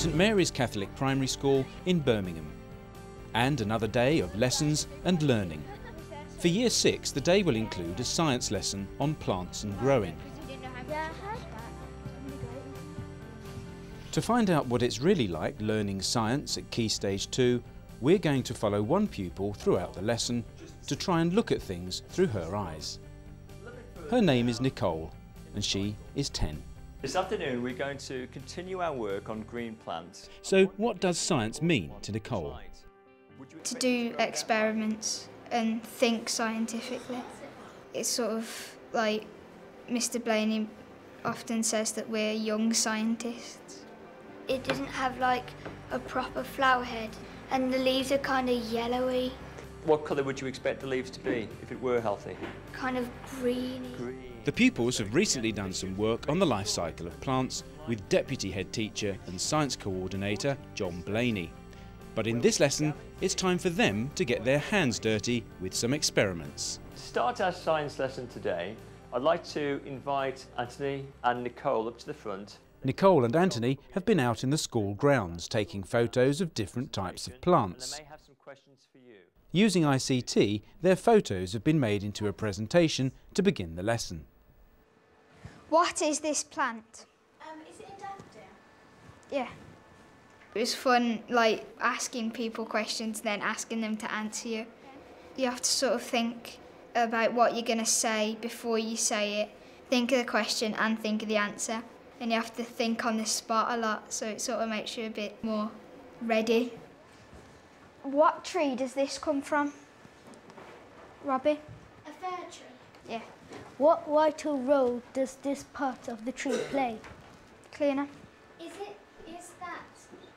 St Mary's Catholic Primary School in Birmingham. And another day of lessons and learning. For Year 6, the day will include a science lesson on plants and growing. To find out what it's really like learning science at Key Stage 2, we're going to follow one pupil throughout the lesson to try and look at things through her eyes. Her name is Nicole and she is 10. This afternoon we're going to continue our work on green plants. So what does science mean to Nicole? To do experiments and think scientifically. It's sort of like Mr. Blaney often says that we're young scientists. It doesn't have like a proper flower head and the leaves are kind of yellowy. What colour would you expect the leaves to be if it were healthy? Kind of greeny. The pupils have recently done some work on the life cycle of plants with Deputy Head Teacher and Science Coordinator John Blaney. But in this lesson, it's time for them to get their hands dirty with some experiments. To start our science lesson today, I'd like to invite Anthony and Nicole up to the front. Nicole and Anthony have been out in the school grounds taking photos of different types of plants. And they may have some questions for you. Using ICT, their photos have been made into a presentation to begin the lesson. What is this plant? Is it a daffodil? Yeah. It was fun, like, asking people questions, then asking them to answer you. You have to sort of think about what you're going to say before you say it, think of the question and think of the answer. And you have to think on the spot a lot, so it sort of makes you a bit more ready. What tree does this come from, Robbie? A fir tree. Yeah. What vital role does this part of the tree play? Cleaner. Is that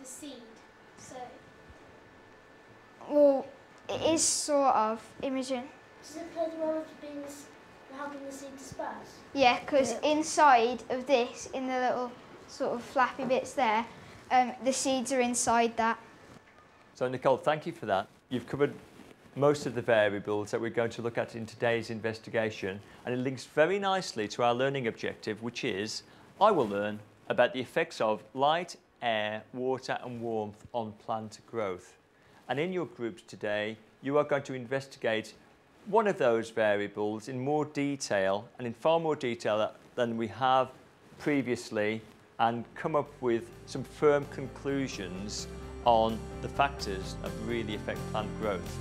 the seed? So Well, it is sort of, Imogen. does it play the role of helping the seed disperse? Yeah, because inside of this, in the little sort of flappy bits there, the seeds are inside that. So Nicole, thank you for that. You've covered most of the variables that we're going to look at in today's investigation, and it links very nicely to our learning objective, which is I will learn about the effects of light, air, water and warmth on plant growth. And in your groups today, you are going to investigate one of those variables in more detail, and in far more detail than we have previously, and come up with some firm conclusions on the factors that really affect plant growth.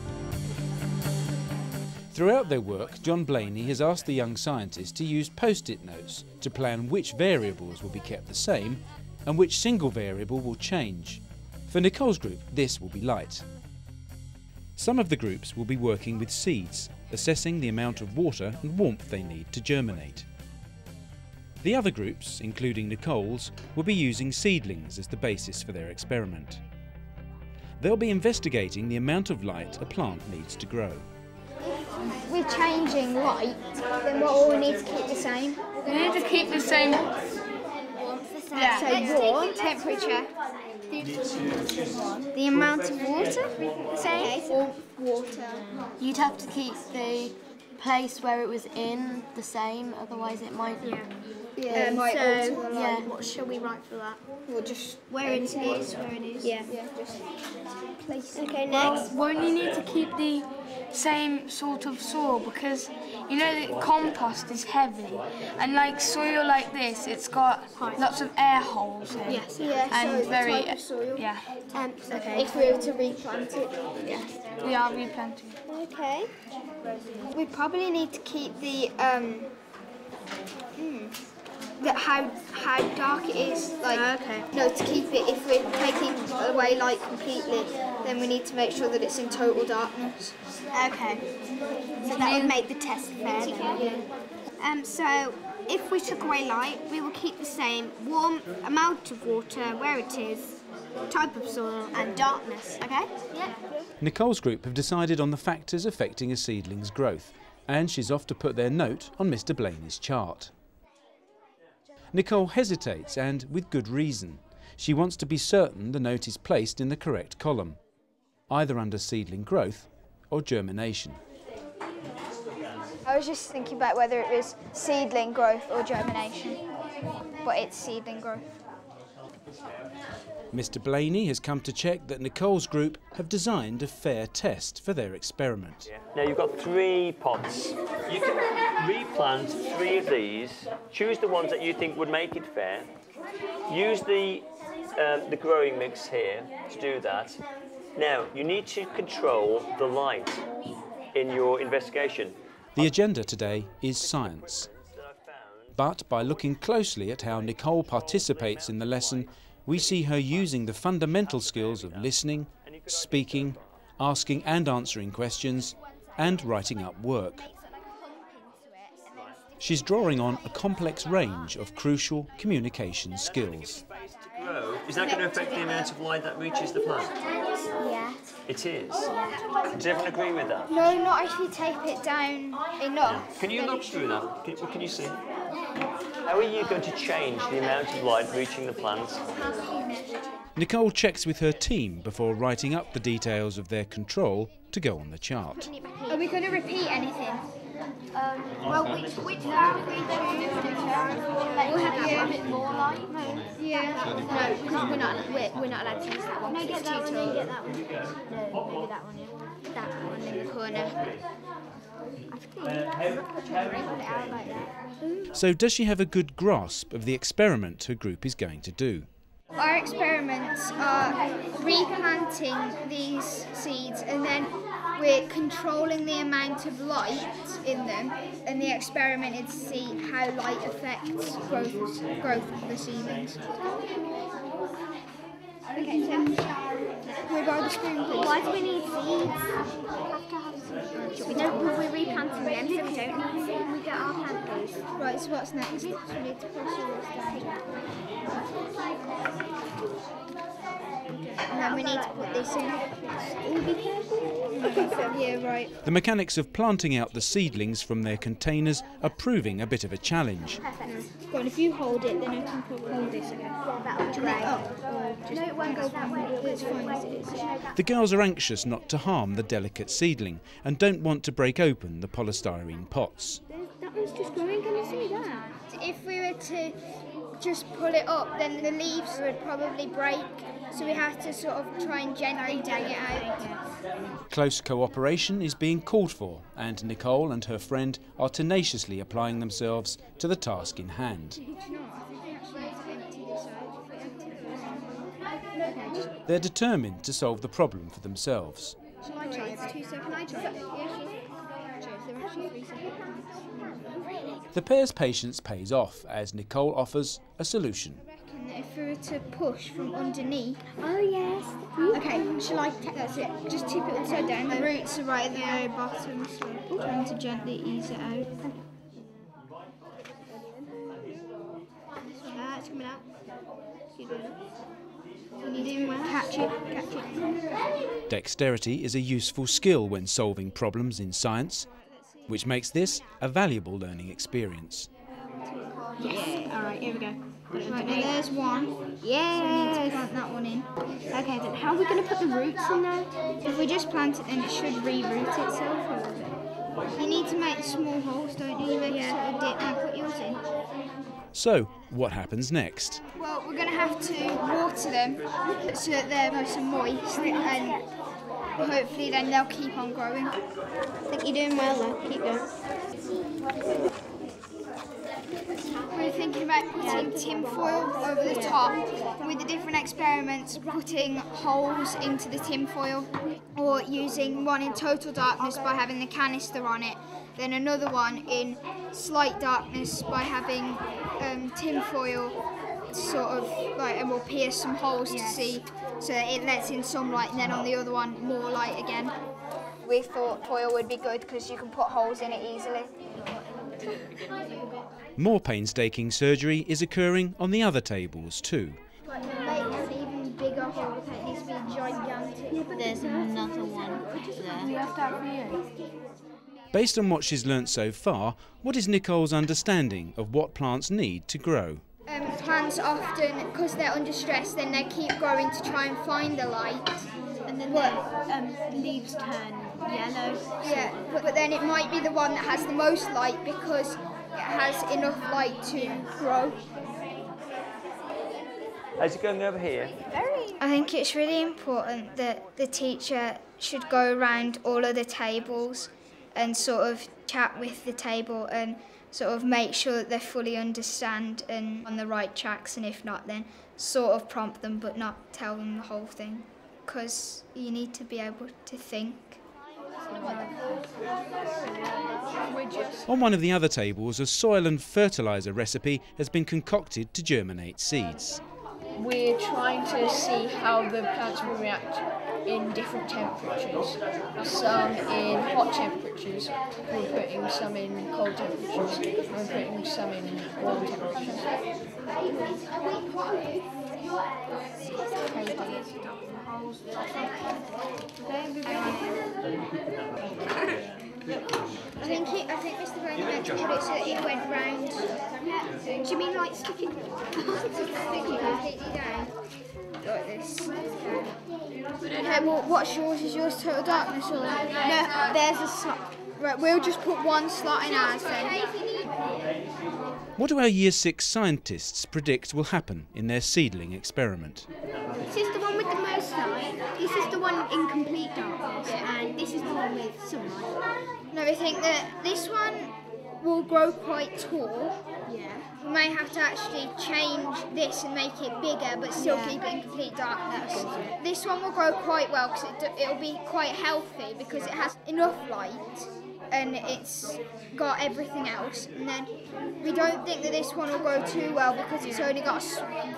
Throughout their work, John Blaney has asked the young scientists to use post-it notes to plan which variables will be kept the same and which single variable will change. For Nicole's group, this will be light. Some of the groups will be working with seeds, assessing the amount of water and warmth they need to germinate. The other groups, including Nicole's, will be using seedlings as the basis for their experiment. They'll be investigating the amount of light a plant needs to grow. If we're changing light, then what will we need to keep the same? We need to keep the same. Yeah. So warm, temperature, the amount of water, the same, or water. You'd have to keep the place where it was in the same, otherwise it might... Yeah, it might alter the light. yeah. What shall we write for that? Or just Where it is. Where it is. yeah, just place it. Okay, next. Won't you need to keep the same sort of soil, because you know that compost is heavy, and like soil like this, it's got lots of air holes in. Yes. Yeah, And so very the type of soil. yeah. Okay. If we were to replant it. We are replanting. Okay. We probably need to keep the how dark it is. Like no, to keep it. If we're taking away light completely, then we need to make sure that it's in total darkness. Okay. So that would make the test fair. Yeah. So if we took away light, we will keep the same warmth, amount of water, where it is, type of soil, and darkness. Okay? Yeah. Nicole's group have decided on the factors affecting a seedling's growth, and she's off to put their note on Mr. Blaney's chart. Nicole hesitates, and with good reason. She wants to be certain the note is placed in the correct column, either under seedling growth or germination. I was just thinking about whether it was seedling growth or germination, but it's seedling growth. Mr. Blaney has come to check that Nicole's group have designed a fair test for their experiment. Now you've got 3 pots. You can replant 3 of these, choose the ones that you think would make it fair, use the growing mix here to do that. Now you need to control the light in your investigation. The agenda today is science. But by looking closely at how Nicole participates in the lesson, we see her using the fundamental skills of listening, speaking, asking and answering questions, and writing up work. She's drawing on a complex range of crucial communication skills. Is that going to affect the amount of light that reaches the plant? Yeah. It is? Does everyone agree with that? No, not if you tape it down enough. Can you look through that? What can you see? How are you going to change the amount of light reaching the plants? Nicole checks with her team before writing up the details of their control to go on the chart. Are we going to repeat anything? Well, which one we choose? Like, we'll have a bit more light. Yeah. No, because we're not allowed to use that one. No, get It's that too one. tall. Get that one. No, maybe that one, yeah. That one in the corner. So does she have a good grasp of the experiment her group is going to do? Our experiments are replanting these seeds and then we're controlling the amount of light in them, and the experiment is to see how light affects growth of the seedlings. Okay, so can we borrow the spoon, please? Why do we need seeds? We're replanting them, so we don't need seeds. We get our plant those. Right, so what's next? So we need to push all this down. And then we need to put this in. Will be careful? Yeah, right. The mechanics of planting out the seedlings from their containers are proving a bit of a challenge. Perfect. Go on, if you hold it, then I can probably hold this again. Yeah, that'll be great. No, it won't go that way. It's fine as it is. The girls are anxious not to harm the delicate seedling and don't want to break open the polystyrene pots. That one's just growing, can you see that? If we were to just pull it up, then the leaves would probably break, so we have to sort of try and gently dig it out. Close cooperation is being called for, and Nicole and her friend are tenaciously applying themselves to the task in hand. They're determined to solve the problem for themselves. Shall I try? It's 2 seconds. Can I try? Yeah, sure. There are actually 3 seconds. The pair's patience pays off as Nicole offers a solution. I reckon that if we were to push from underneath. Oh, yes. Okay, shall I? That's it. Just tip it upside down. The roots are right at the very bottom, so I'm trying to gently ease it out. It's coming out. You do it. You need to catch it. Dexterity is a useful skill when solving problems in science, which makes this a valuable learning experience. Yes. All right, here we go. Right, now there's one. Yes. So we need to plant that one in. Okay, then how are we going to put the roots in there? If we just plant it, then it should re-root itself a little bit. You need to make small holes, don't you? Sort of dip and put yours in. So, what happens next? Well, we're going to have to water them so that they're nice and moist, and hopefully then they'll keep on growing. I think you're doing well though. Keep going. We're thinking about putting tin foil over the top with the different experiments, putting holes into the tin foil, or using one in total darkness by having the canister on it, then another one in slight darkness by having tin foil sort of like, and we'll pierce some holes to see so that it lets in some light, and then on the other one more light again. We thought foil would be good because you can put holes in it easily. More painstaking surgery is occurring on the other tables too. Make an even bigger hole, it needs to be gigantic. There's another one there. We have that for you. Based on what she's learnt so far, what is Nicole's understanding of what plants need to grow? Plants often, because they're under stress, then they keep growing to try and find the light. And then the leaves turn yellow. Yeah, but then it might be the one that has the most light because it has enough light to grow. How's it going over here? I think it's really important that the teacher should go around all of the tables and sort of chat with the table and sort of make sure that they fully understand and on the right tracks, and if not then sort of prompt them but not tell them the whole thing, because you need to be able to think. On one of the other tables, a soil and fertiliser recipe has been concocted to germinate seeds. We're trying to see how the plants will react in different temperatures. Some in hot temperatures, we're putting some in cold temperatures, and we're putting some in warm temperatures. I think Mr. Brown meant to put it so that it went round. Do you mean like stick it? Stick it completely down. Like this. Okay, well, what's yours? Is yours total darkness or? No, there's a slot. Right, we'll just put one slot in ours then. What do our Year 6 scientists predict will happen in their seedling experiment? This is the one with the most light. This is the one in complete darkness, and this is the one with some light. No, I think that this one will grow quite tall. Yeah. We may have to actually change this and make it bigger, but still keep it in complete darkness. This one will grow quite well because it'll be quite healthy because it has enough light and it's got everything else. And then we don't think that this one will grow too well because it's only got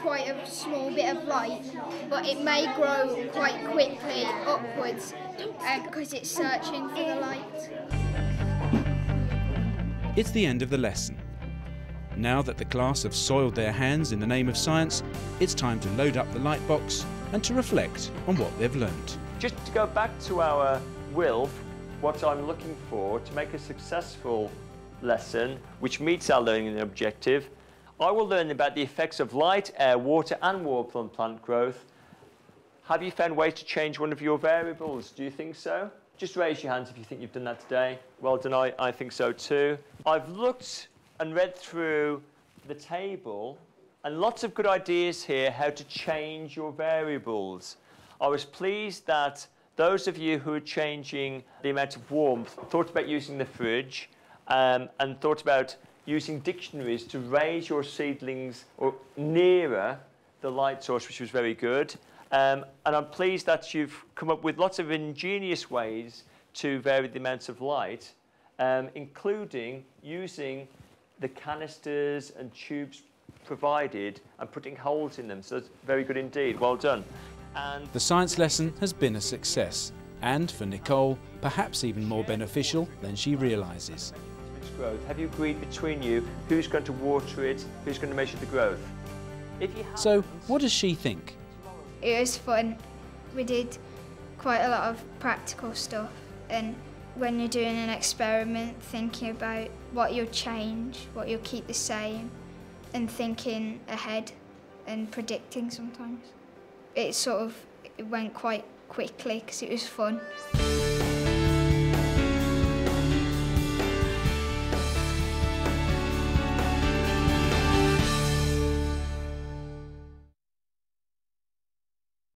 quite a small bit of light, but it may grow quite quickly upwards because it's searching for the light. It's the end of the lesson. Now that the class have soiled their hands in the name of science, it's time to load up the light box and to reflect on what they've learnt. Just to go back to our will, what I'm looking for to make a successful lesson which meets our learning objective, I will learn about the effects of light, air, water and water on plant growth. Have you found ways to change one of your variables? Do you think so? Just raise your hands if you think you've done that today. Well done, I think so too. I've looked and read through the table and lots of good ideas here how to change your variables. I was pleased that those of you who are changing the amount of warmth thought about using the fridge and thought about using dictionaries to raise your seedlings or nearer the light source, which was very good. And I'm pleased that you've come up with lots of ingenious ways to vary the amounts of light, including using the canisters and tubes provided and putting holes in them. So that's very good indeed. Well done. And the science lesson has been a success, and for Nicole, perhaps even more beneficial than she realises. growth. Have you agreed between you who's going to water it, who's going to measure the growth? If you So, what does she think? It was fun. We did quite a lot of practical stuff, and when you're doing an experiment, thinking about what you'll change, what you'll keep the same, and thinking ahead and predicting sometimes. It went quite quickly because it was fun.